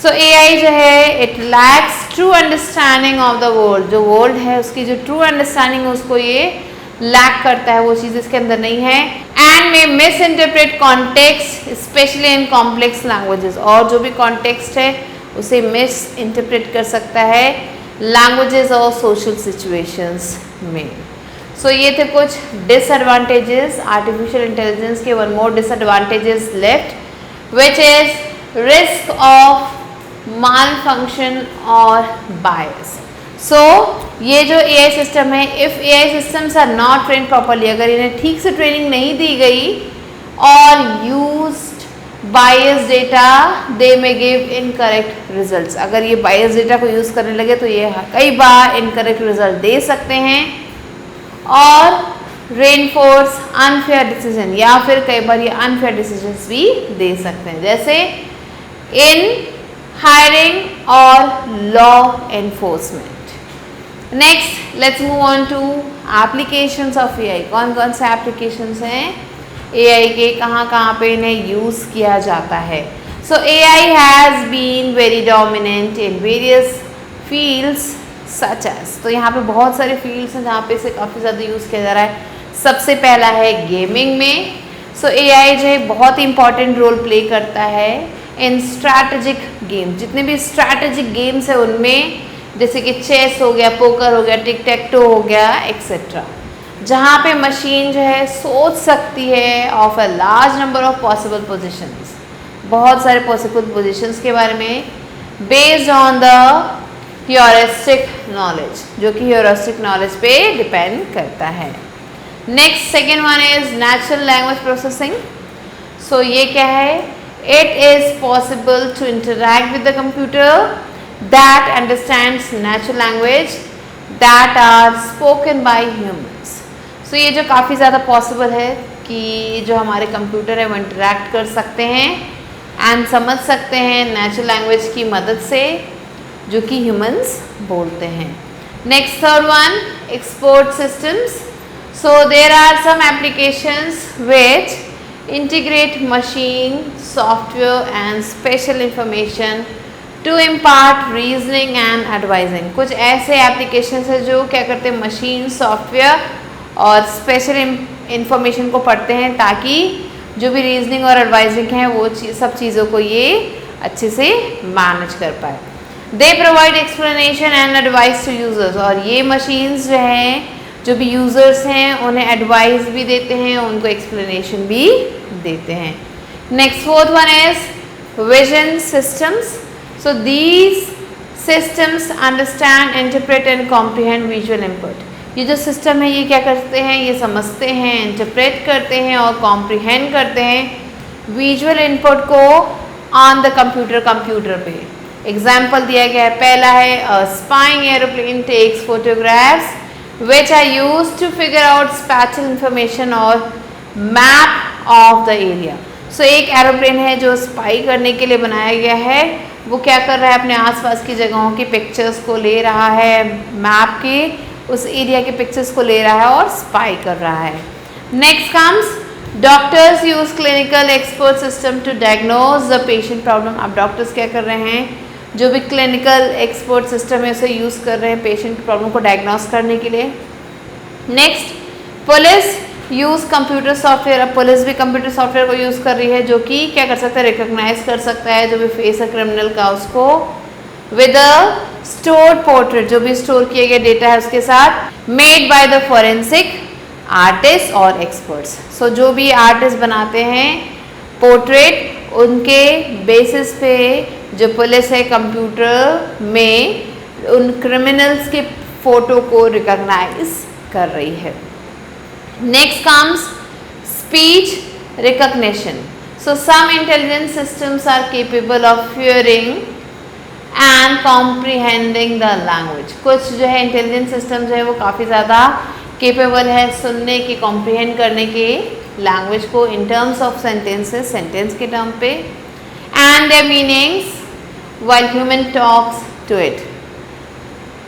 So AI जो है it lacks true understanding of the world. जो वर्ल्ड है उसकी जो ट्रू अंडरस्टैंडिंग है उसको ये लैक करता है, वो चीज़ इसके अंदर नहीं है। And may miss interpret context specially in complex languages. और जो भी कॉन्टेक्स्ट है उसे मिस इंटरप्रेट कर सकता है लैंग्वेजेस और सोशल सिचुएशंस में। सो ये थे कुछ डिसएडवांटेजेस आर्टिफिशियल इंटेलिजेंस के। One more disadvantages left which is risk of malfunction और बायस। सो ये जो AI सिस्टम है, if AI systems are not train properly, अगर इन्हें ठीक से ट्रेनिंग नहीं दी गई और यूज्ड बायस डेटा, दे में गिव इनकरेक्ट रिजल्ट्स। अगर ये बायस डेटा को यूज़ करने लगे तो ये कई बार इनकरेक्ट रिजल्ट दे सकते हैं और रेनफोर्स अनफेयर डिसीजन, या फिर कई बार ये अनफेयर डिसीजंस भी दे सकते हैं, जैसे इन हायरिंग और law enforcement. Next let's move on to applications of AI। कौन कौन से एप्लीकेशंस हैं AI के, कहाँ कहाँ पे इन्हें यूज़ किया जाता है। So AI has been very dominant in various fields such as, तो यहाँ पे बहुत सारे फील्ड्स हैं जहाँ पे इसे काफ़ी ज़्यादा यूज़ किया जा रहा है। सबसे पहला है गेमिंग में। सो AI जो है बहुत ही इंपॉर्टेंट रोल प्ले करता है इन स्ट्रैटेजिक गेम। जितने भी स्ट्रैटेजिक गेम्स हैं उनमें, जैसे कि चेस हो गया, पोकर हो गया, टिक टैक टो हो गया, एक्सेट्रा, जहाँ पे मशीन जो है सोच सकती है of a large number of possible positions, बहुत सारे पॉसिबल पोजीशंस के बारे में, based on the heuristic knowledge, जो कि ह्यूरिस्टिक नॉलेज पे डिपेंड करता है। Next second one is natural language processing. So ये क्या है? It is possible to interact with the computer that understands natural language that are spoken by humans। So ये जो काफ़ी ज़्यादा पॉसिबल है कि जो हमारे कंप्यूटर है वो इंटरैक्ट कर सकते हैं एंड समझ सकते हैं नेचुरल लैंग्वेज की मदद से जो कि ह्यूमंस बोलते हैं। Next third one, expert systems. So there are some applications which integrate machine software and special information to impart reasoning and advising. कुछ ऐसे एप्लीकेशंस हैं जो क्या करते हैं, मशीन सॉफ्टवेयर और स्पेशल इंफॉर्मेशन को पढ़ते हैं ताकि जो भी रीजनिंग और एडवाइजिंग है वो सब चीज़ों को ये अच्छे से मैनेज कर पाए। They provide explanation and advice to users, और ये मशीन्स जो हैं, जो भी यूजर्स हैं उन्हें एडवाइस भी देते हैं, उनको एक्सप्लेनेशन भी देते हैं। Next fourth one is vision systems. So these systems understand, interpret and comprehend visual input। ये जो सिस्टम है ये क्या करते हैं, ये समझते हैं, इंटरप्रेट करते हैं और कॉम्प्रीहेंड करते हैं विजुअल इनपुट को ऑन द कंप्यूटर पे। एग्जाम्पल दिया गया है, पहला है spying aeroplane takes photographs which are used to figure out spatial information और map of the area. So एक एरोप्लेन है जो स्पाई करने के लिए बनाया गया है, वो क्या कर रहा है, अपने आसपास की जगहों की पिक्चर्स को ले रहा है, मैप के उस एरिया के पिक्चर्स को ले रहा है और स्पाई कर रहा है। Next comes doctors use clinical expert system to diagnose the patient problem. अब डॉक्टर्स क्या कर रहे हैं, जो भी क्लिनिकल एक्सपर्ट सिस्टम है उसे यूज़ कर रहे हैं पेशेंट की प्रॉब्लम को डायग्नोज करने के लिए। Next police use computer software. अब पुलिस भी कंप्यूटर सॉफ्टवेयर को यूज़ कर रही है जो कि क्या कर सकता है, रिकॉग्नाइज कर सकता है जो भी फेस है क्रिमिनल का, उसको विद अ स्टोर्ड पोर्ट्रेट, जो भी स्टोर किए गए डेटा है उसके साथ, made by the forensic artist और एक्सपर्ट्स। सो जो भी आर्टिस्ट बनाते हैं पोर्ट्रेट, उनके बेसिस पे जो पुलिस है कंप्यूटर में उन क्रिमिनल्स के फोटो को रिकॉग्नाइज कर रही है। Next comes speech recognition. So some intelligent systems are capable of hearing and comprehending the language। कुछ जो है इंटेलिजेंट सिस्टम जो है वो काफ़ी ज़्यादा केपेबल है सुनने के, कॉम्प्रीहेंड करने के लैंग्वेज को in terms of sentences, sentence के टर्म पे, and their meanings while human talks to it.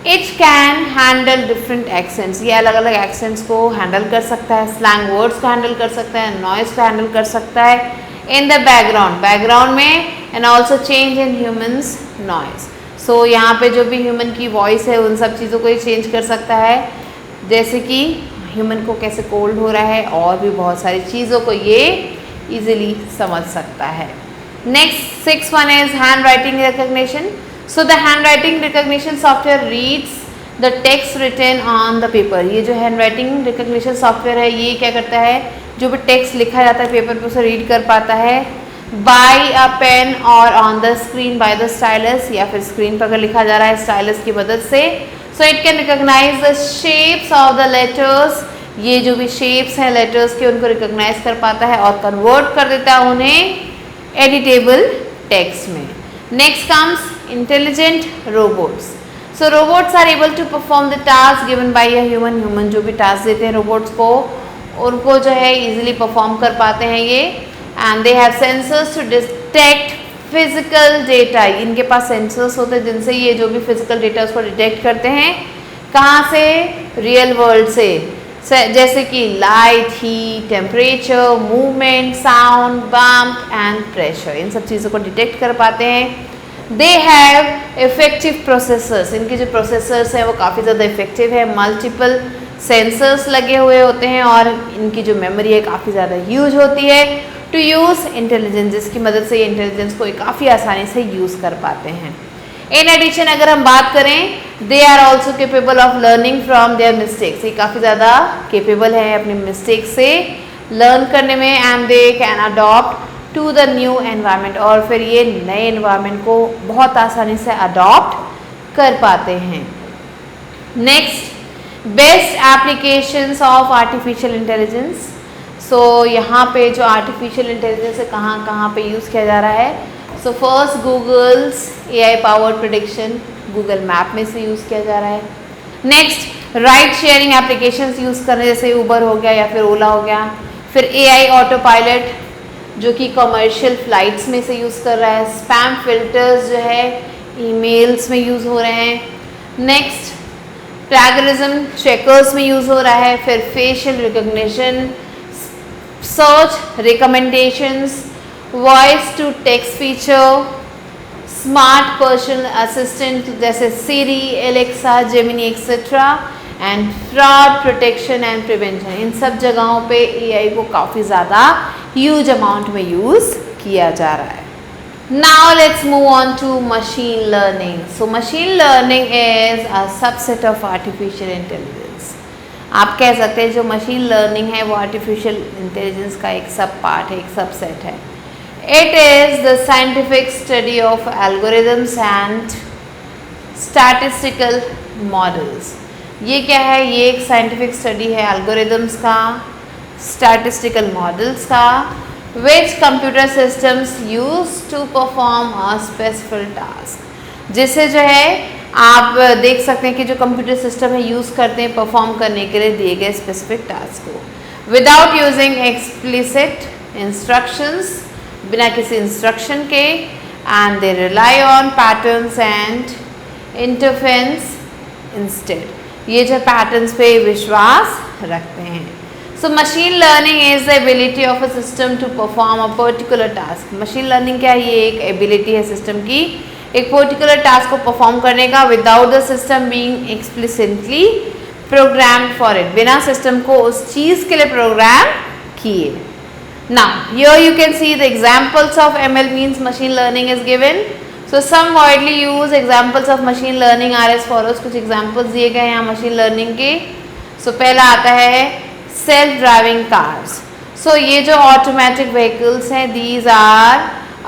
It can handle different accents, ये अलग अलग एक्सेंट्स को हैंडल कर सकता है, स्लैंग वर्ड्स को हैंडल कर सकता है, नॉइज को हैंडल कर सकता है इन द बैकग्राउंड में, and also change in humans noise. So यहाँ पे जो भी ह्यूमन की वॉइस है उन सब चीज़ों को ये चेंज कर सकता है, जैसे कि ह्यूमन को कैसे कोल्ड हो रहा है और भी बहुत सारी चीज़ों को ये ईजिली समझ सकता है। Next, sixth one is handwriting recognition. So the handwriting recognition software reads the text written on the paper. ये जो handwriting recognition software है ये क्या करता है, जो भी text लिखा जाता है पेपर पे उसे रीड कर पाता है by a pen or on the screen by the stylus, या फिर स्क्रीन पर अगर लिखा जा रहा है स्टाइलस की मदद से. So it can recognize the shapes of the letters. ये जो भी shapes हैं letters के उनको recognize कर पाता है और convert कर देता है उन्हें एडिटेबल टेक्स्ट में. Next comes intelligent robots. So robots are able to perform the task given by a human. Human जो भी टास्क देते हैं रोबोट्स को उनको जो है इजीली परफॉर्म कर पाते हैं ये. And they have sensors to detect physical data. इनके पास सेंसर्स होते हैं जिनसे ये जो भी फिजिकल डेटा उसको डिटेक्ट करते हैं. कहाँ से? रियल वर्ल्ड से. जैसे कि light, heat, temperature, movement, sound, bump and pressure, इन सब चीज़ों को डिटेक्ट कर पाते हैं. They have effective processors. इनके जो प्रोसेसर्स हैं वो काफ़ी ज़्यादा इफेक्टिव है. मल्टीपल सेंसर्स लगे हुए होते हैं और इनकी जो मेमोरी है काफ़ी ज़्यादा यूज होती है टू यूज़ इंटेलिजेंस, जिसकी मदद से ये इंटेलिजेंस को काफ़ी आसानी से यूज़ कर पाते हैं. इन एडिशन अगर हम बात करें, they are also capable of learning from their mistakes. ये काफ़ी ज़्यादा केपेबल है अपने मिस्टेक से लर्न करने में. And they can adopt to the new environment. और फिर ये नए एनवायरनमेंट को बहुत आसानी से अडॉप्ट कर पाते हैं. Next, best applications of artificial intelligence. So यहाँ पे जो आर्टिफिशियल इंटेलिजेंस है कहाँ कहाँ पे यूज़ किया जा रहा है. So first, Google's AI powered prediction, Google map में से यूज़ किया जा रहा है. Next, ride sharing applications use करने, जैसे उबर हो गया या फिर ओला हो गया. फिर AI ऑटो पायलट जो कि कमर्शियल फ्लाइट्स में से यूज़ कर रहा है. स्पैम फिल्टर्स जो है ईमेल्स में यूज़ हो रहे हैं. नेक्स्ट, प्लैगरिज्म चेकर्स में यूज़ हो रहा है. फिर facial recognition, search recommendations, voice to text feature, smart personal assistant जैसे Siri, Alexa, Gemini etcetera, and fraud protection and prevention. इन सब जगहों पे AI को काफ़ी ज़्यादा ह्यूज अमाउंट में यूज़ किया जा रहा है. Now let's move on to machine learning. So machine learning is a subset of artificial intelligence. आप कह सकते हैं जो मशीन लर्निंग है वो आर्टिफिशियल इंटेलिजेंस का एक सब पार्ट है, एक सबसेट है. It is the scientific study of algorithms and statistical models. ये क्या है? ये एक साइंटिफिक स्टडी है algorithms का, statistical models का, which computer systems use to perform a specific task. जिसे जो है आप देख सकते हैं कि जो कंप्यूटर सिस्टम है यूज़ करते हैं परफॉर्म करने के लिए दिए गए स्पेसिफिक टास्क को, विदाउट यूजिंग एक्सप्लिसिट इंस्ट्रक्शंस, बिना किसी इंस्ट्रक्शन के. And they rely on patterns and interference instead. ये जो पैटर्न्स पे विश्वास रखते हैं. So machine learning is the ability of a system to perform a particular task. Machine learning क्या है? ये एक एबिलिटी है सिस्टम की एक पर्टिकुलर टास्क को परफॉर्म करने का, without the system being explicitly programmed for it. बिना सिस्टम को उस चीज़ के लिए प्रोग्राम किए. Now, here you can see the examples of ML means machine learning is given. So, some widely used examples of machine learning are as follows. कुछ examples दिए गए हैं यहाँ machine learning के. So, पहला आता है self driving cars. So, ये जो automatic vehicles हैं, these are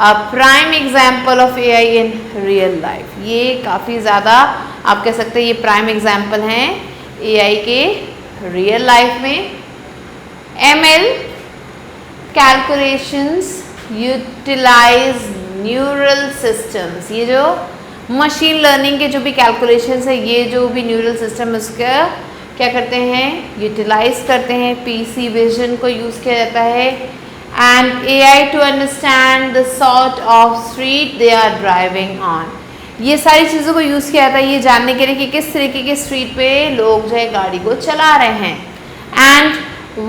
a prime example of AI in real life. ये काफ़ी ज़्यादा आप कह सकते हैं ये prime example हैं AI के real life में. ML calculations utilise neural systems. ये जो मशीन लर्निंग के जो भी कैलकुलेशंस है ये जो भी न्यूरल सिस्टम उसका क्या करते हैं? यूटिलाइज करते हैं. PC विजन को यूज़ किया जाता है. And AI to understand the sort of street they are driving on. ये सारी चीज़ों को यूज़ किया जाता है ये जानने के लिए कि किस तरीके के स्ट्रीट पे लोग जो है गाड़ी को चला रहे हैं. And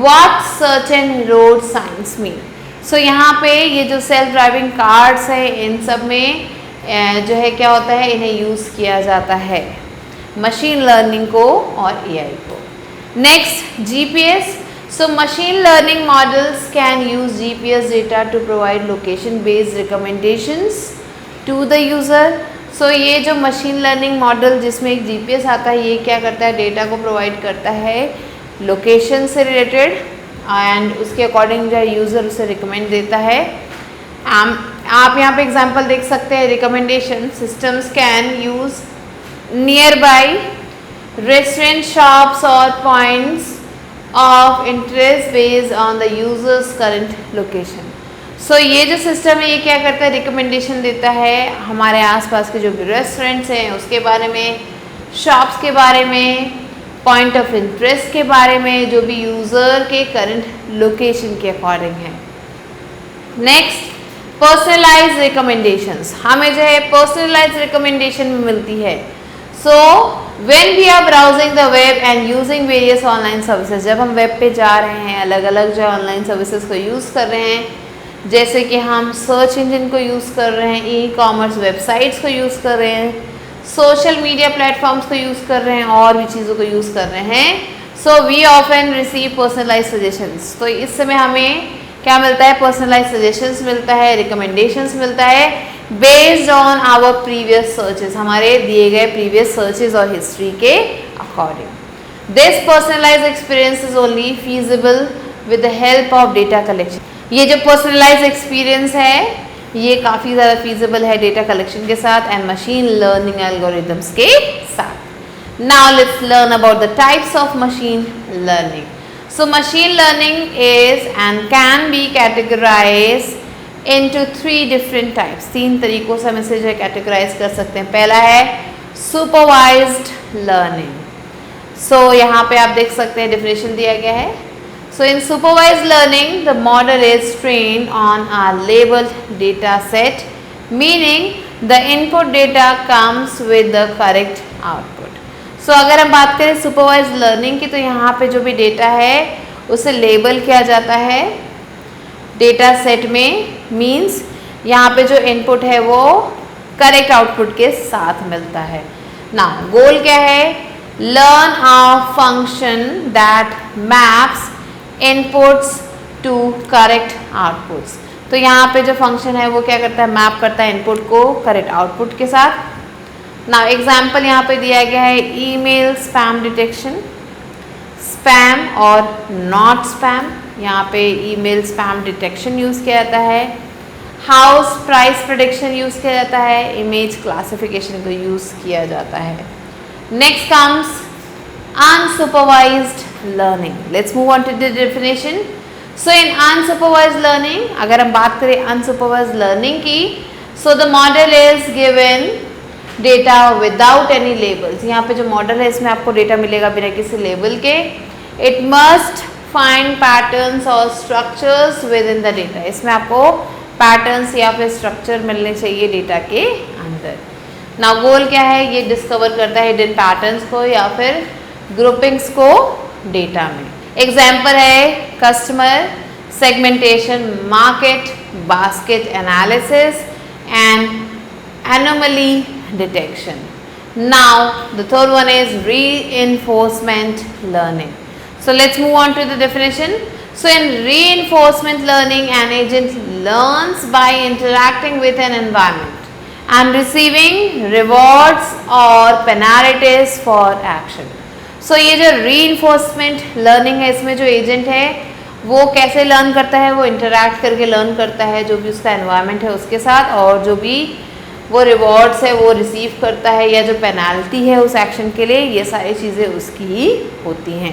what certain road signs mean. So यहाँ पे ये जो सेल्फ ड्राइविंग कार्स है इन सब में जो है क्या होता है इन्हें यूज़ किया जाता है मशीन लर्निंग को और AI को. Next, GPS. So machine learning models can use GPS data to provide location based recommendations to the user. So ये जो मशीन लर्निंग मॉडल जिसमें एक GPS आता है, ये क्या करता है, डेटा को प्रोवाइड करता है लोकेशन से रिलेटेड एंड उसके अकॉर्डिंग जो है यूज़र उसे रिकमेंड देता है. आप यहाँ पे एग्जांपल देख सकते हैं. Recommendation systems can use near by restaurant shops और points of interest based on the user's current location. So ये जो सिस्टम है ये क्या करता है, रिकमेंडेशन देता है हमारे आसपास के जो भी रेस्टोरेंट्स हैं उसके बारे में, शॉप्स के बारे में, पॉइंट ऑफ इंटरेस्ट के बारे में, जो भी यूज़र के करंट लोकेशन के अकॉर्डिंग है. Next, personalise recommendations. हमें जो है पर्सनलाइज रिकमेंडेशन मिलती है. So when we are browsing the web and using various online services, जब हम वेब पे जा रहे हैं, अलग अलग जो ऑनलाइन सर्विसेज को यूज़ कर रहे हैं, जैसे कि हम सर्च इंजन को यूज़ कर रहे हैं, ई कॉमर्स वेबसाइट्स को यूज़ कर रहे हैं, सोशल मीडिया प्लेटफॉर्म्स को यूज़ कर रहे हैं और भी चीज़ों को यूज़ कर रहे हैं. So we often receive personalise suggestions. तो इस समय हमें क्या मिलता है, पर्सनलाइज सजेशंस मिलता है, रिकमेंडेशंस मिलता है based on our previous searches, हमारे दिए गए प्रीवियस सर्चेस और हिस्ट्री के according. This personalise experience is only feasible with the help of data collection. ये जो पर्सनलाइज एक्सपीरियंस है ये काफ़ी ज़्यादा फीजिबल है डेटा कलेक्शन के साथ एंड मशीन लर्निंग एल्गोरिथम्स के साथ. Now let's learn about the types of machine learning. So machine learning is and can be categorized into 3 different types. 3 तरीकों से हम इसे जो है कैटेगराइज कर सकते हैं. पहला है supervised learning. So यहाँ पे आप देख सकते हैं डेफिनेशन दिया गया है. So in supervised learning the model is trained on a labeled data set, meaning the input data comes with the correct output. सो अगर हम बात करें सुपरवाइज लर्निंग की, तो यहाँ पे जो भी डेटा है उसे लेबल किया जाता है डेटा सेट में. मींस यहाँ पे जो इनपुट है वो करेक्ट आउटपुट के साथ मिलता है. ना गोल क्या है, learn a function that maps inputs to correct outputs. तो यहाँ पे जो फंक्शन है वो क्या करता है, मैप करता है इनपुट को करेक्ट आउटपुट के साथ. ना एग्जाम्पल यहाँ पे दिया गया है ईमेल स्पैम डिटेक्शन, स्पैम और नॉट स्पैम. यहाँ पे ईमेल स्पैम डिटेक्शन यूज़ किया जाता है, हाउस प्राइस प्रेडिक्शन यूज़ किया जाता है, इमेज क्लासिफिकेशन को यूज़ किया जाता है. Next comes unsupervised learning. Let's move on to the definition. So in unsupervised learning, अगर हम बात करें अनसुपरवाइज्ड लर्निंग की, so the model is given data without any labels. यहाँ पे जो मॉडल है इसमें आपको डेटा मिलेगा बिना किसी लेबल के. इट मस्ट फाइंड पैटर्न्स और structures with in the data. इसमें आपको पैटर्न्स या फिर स्ट्रक्चर मिलने चाहिए डेटा के अंदर. ना गोल क्या है, ये डिस्कवर करता है हिडन पैटर्न्स को या फिर ग्रुपिंग्स को डेटा में. एग्जाम्पल है customer segmentation, market basket analysis and anomaly detection. Now the third one is reinforcement learning. So let's move on to the definition. So in reinforcement learning, an agent learns by interacting with an environment and receiving rewards or penalties for action. So ये जो reinforcement learning है, इसमें जो agent है वो कैसे learn करता है, वो इंटरैक्ट करके लर्न करता है जो भी उसका एनवायरनमेंट है उसके साथ, और जो भी वो रिवॉर्ड्स है वो रिसीव करता है या जो पेनाल्टी है उस एक्शन के लिए, ये सारी चीज़ें उसकी ही होती हैं.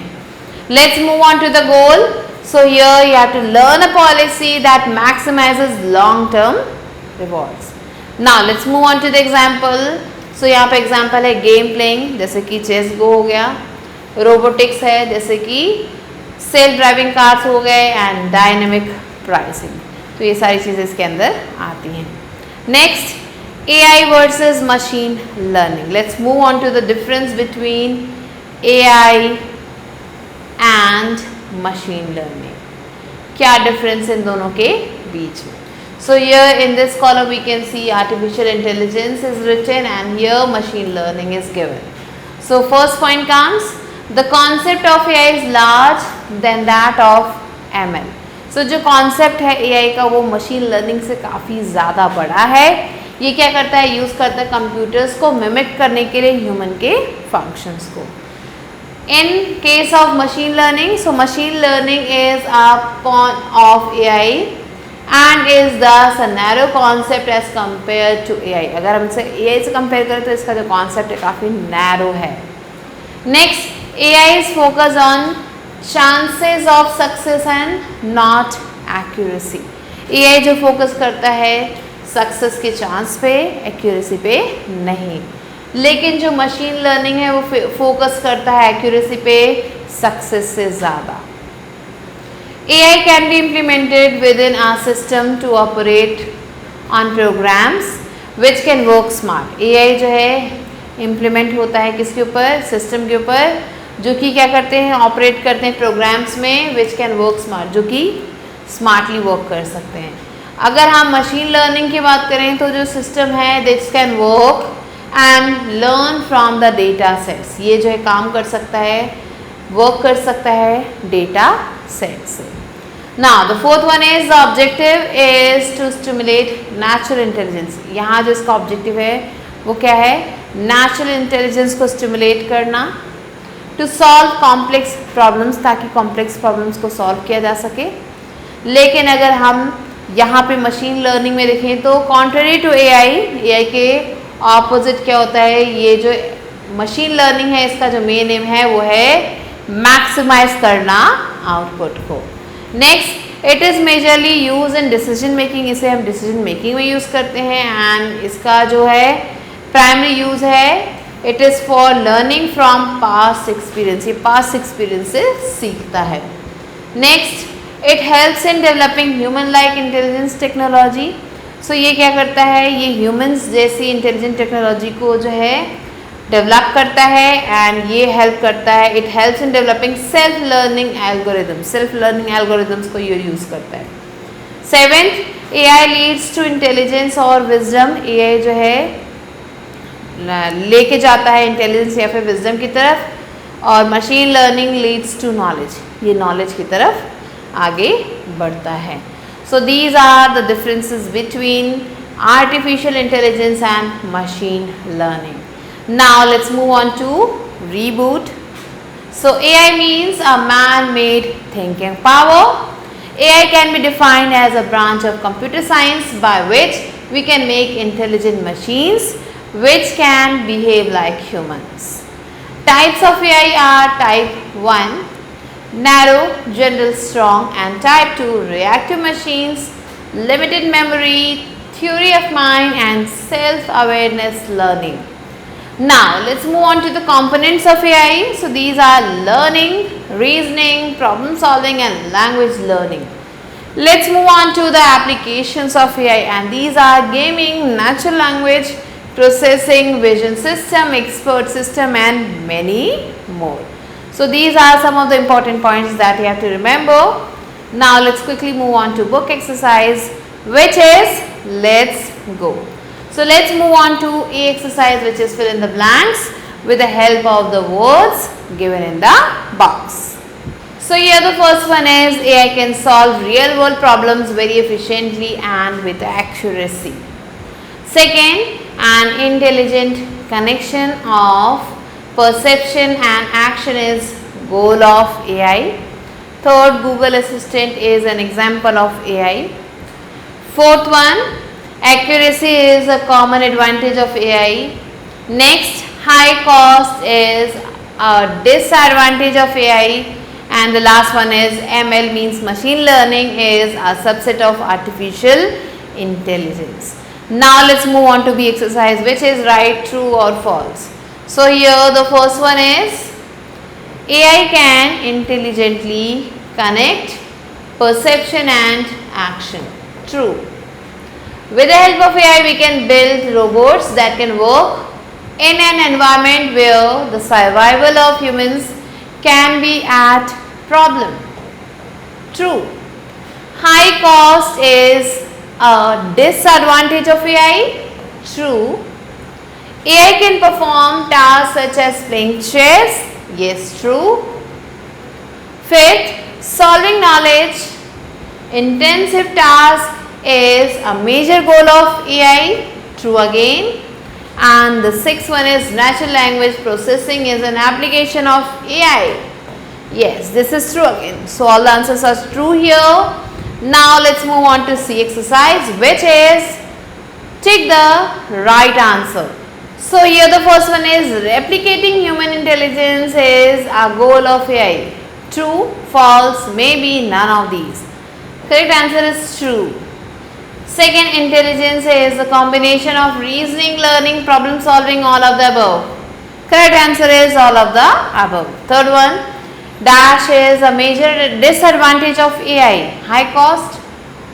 Let's move on to the goal. So here you have to learn a policy that maximises long term rewards. Now let's move on to the example. So यहाँ पे एग्जांपल है गेम प्लेइंग, जैसे कि चेस गो हो गया, robotics है जैसे कि सेल्फ ड्राइविंग कार्स हो गए, एंड डायनेमिक प्राइसिंग. तो ये सारी चीज़ें इसके अंदर आती हैं. Next, AI versus machine learning. Let's move on to the difference between AI and machine learning. क्या difference इन दोनों के बीच में? So here in this column we can see artificial intelligence is written and here machine learning is given. So first point comes the concept of AI is large than that of ML। So जो concept है AI का वो machine learning से काफ़ी ज़्यादा बड़ा है। ये क्या करता है, यूज़ करता है कंप्यूटर्स को मिमिक करने के लिए ह्यूमन के फंक्शंस को। In case of machine learning, so machine learning is a pawn of AI and is thus a narrow concept as compared to AI। अगर हम इसे AI से कंपेयर करें तो इसका जो कॉन्सेप्ट है काफ़ी नैरो है। Next, AI is focused on chances of success and not accuracy। AI जो फोकस करता है सक्सेस के चांस पे, एक्यूरेसी पे नहीं। लेकिन जो मशीन लर्निंग है वो फोकस करता है एक्यूरेसी पे सक्सेस से ज़्यादा। AI can be implemented within our system to operate on programs which can work smart. AI जो है इम्प्लीमेंट होता है किसके ऊपर, सिस्टम के ऊपर, जो कि क्या करते हैं, ऑपरेट करते हैं प्रोग्राम्स में विच कैन वर्क स्मार्ट, जो कि स्मार्टली वर्क कर सकते हैं। अगर हम मशीन लर्निंग की बात करें तो जो सिस्टम है this can work and learn from the data sets. ये जो है काम कर सकता है, वर्क कर सकता है डेटा सेट से। Now the fourth one is the objective is to stimulate natural intelligence. यहाँ जो इसका ऑब्जेक्टिव है वो क्या है, नेचुरल इंटेलिजेंस को स्टिमुलेट करना, टू सॉल्व कॉम्प्लेक्स प्रॉब्लम्स, ताकि कॉम्प्लेक्स प्रॉब्लम्स को सॉल्व किया जा सके। लेकिन अगर हम यहाँ पे मशीन लर्निंग में देखें तो कॉन्ट्ररी टू AI के ऑपोजिट क्या होता है, ये जो मशीन लर्निंग है इसका जो मेन एम है वो है मैक्सिमाइज करना आउटपुट को। Next, it is majorly use in decision making. इसे हम डिसीजन मेकिंग में यूज़ करते हैं एंड इसका जो है प्राइमरी यूज़ है it is for learning from past experience. ये पास्ट एक्सपीरियंस से सीखता है। Next, it helps in developing human like intelligence technology. So ये क्या करता है, ये ह्यूमंस जैसी इंटेलिजेंट टेक्नोलॉजी को जो है डेवलप करता है एंड ये हेल्प करता है, it helps in developing self learning algorithms. Self learning algorithms को ये यूज़ करता है। Seventh, AI leads to intelligence और विजडम। AI जो है लेके जाता है इंटेलिजेंस या फिर विजडम की तरफ, और machine learning leads to knowledge, ये नॉलेज की तरफ आगे बढ़ता है। So these are the differences between artificial intelligence and machine learning. Now let's move on to reboot. So AI means a man-made thinking power. AI can be defined as a branch of computer science by which we can make intelligent machines which can behave like humans. Types of AI are type 1, narrow, general, strong, and type 2, reactive machines, limited memory, theory of mind, and self-awareness learning. Now let's move on to the components of AI. So these are learning, reasoning, problem solving, and language learning. Let's move on to the applications of AI, and these are gaming, natural language processing, vision system, expert system, and many more. So these are some of the important points that you have to remember. Now let's quickly move on to book exercise, which is let's go. So let's move on to A exercise, which is fill in the blanks with the help of the words given in the box. So here the first one is AI can solve real world problems very efficiently and with accuracy. Second, an intelligent connection of perception and action is goal of AI. Third, Google Assistant is an example of AI. Fourth one, accuracy is a common advantage of AI. Next, high cost is a disadvantage of AI. And the last one is ML means machine learning is a subset of artificial intelligence. Now let's move on to B exercise, which is right, true or false. So here the first one is AI can intelligently connect perception and action. True. With the help of AI, we can build robots that can work in an environment where the survival of humans can be at problem. True. High cost is a disadvantage of AI. True. AI can perform tasks such as playing chess. Yes, true. Fifth, solving knowledge intensive task is a major goal of AI. True again. And the sixth one is natural language processing is an application of AI. Yes, this is true again. So all the answers are true here. Now let's move on to C exercise, which is take the right answer. So here the first one is replicating human intelligence is a goal of AI. True, false, maybe none of these. Correct answer is true. Second, intelligence is a combination of reasoning, learning, problem solving, all of the above. Correct answer is all of the above. Third one, dash is a major disadvantage of AI. High cost,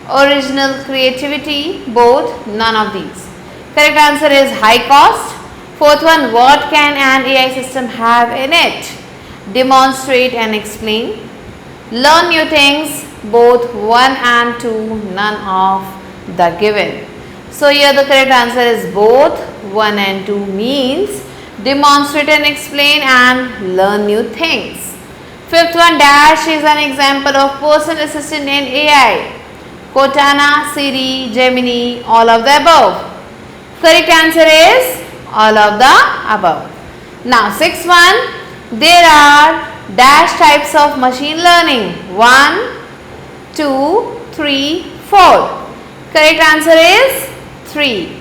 original creativity, both, none of these. Correct answer is high cost. Fourth one, what can an AI system have in it? Demonstrate and explain. Learn new things, both 1 and 2, none of the given. So here the correct answer is both 1 and 2 means demonstrate and explain and learn new things. Fifth one, dash is an example of personal assistant in AI. Cortana, Siri, Gemini, all of the above. Correct answer is all of the above. Now sixth one, there are dash types of machine learning. 1, 2, 3, 4. Correct answer is 3.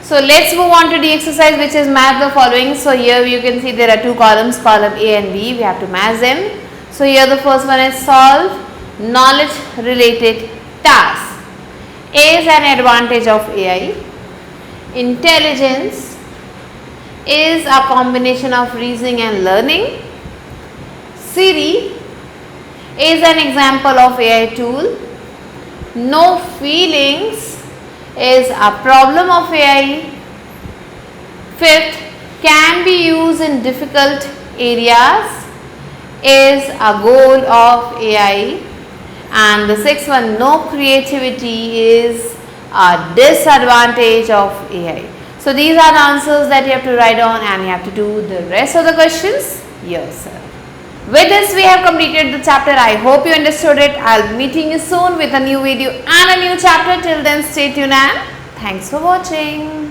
So let's move on to the exercise, which is match the following. So here you can see there are two columns, column A and B. We have to match them. So here the first one is solve knowledge related tasks. A is an advantage of AI. Intelligence is a combination of reasoning and learning. Siri is an example of AI tool. No feelings is a problem of AI. Fifth, can be used in difficult areas is a goal of AI. And the sixth one, no creativity is a disadvantage of AI. So these are the answers that you have to write on, and you have to do the rest of the questions yourself. With this, we have completed the chapter. I hope you understood it. I'll be meeting you soon with a new video and a new chapter. Till then, stay tuned and thanks for watching.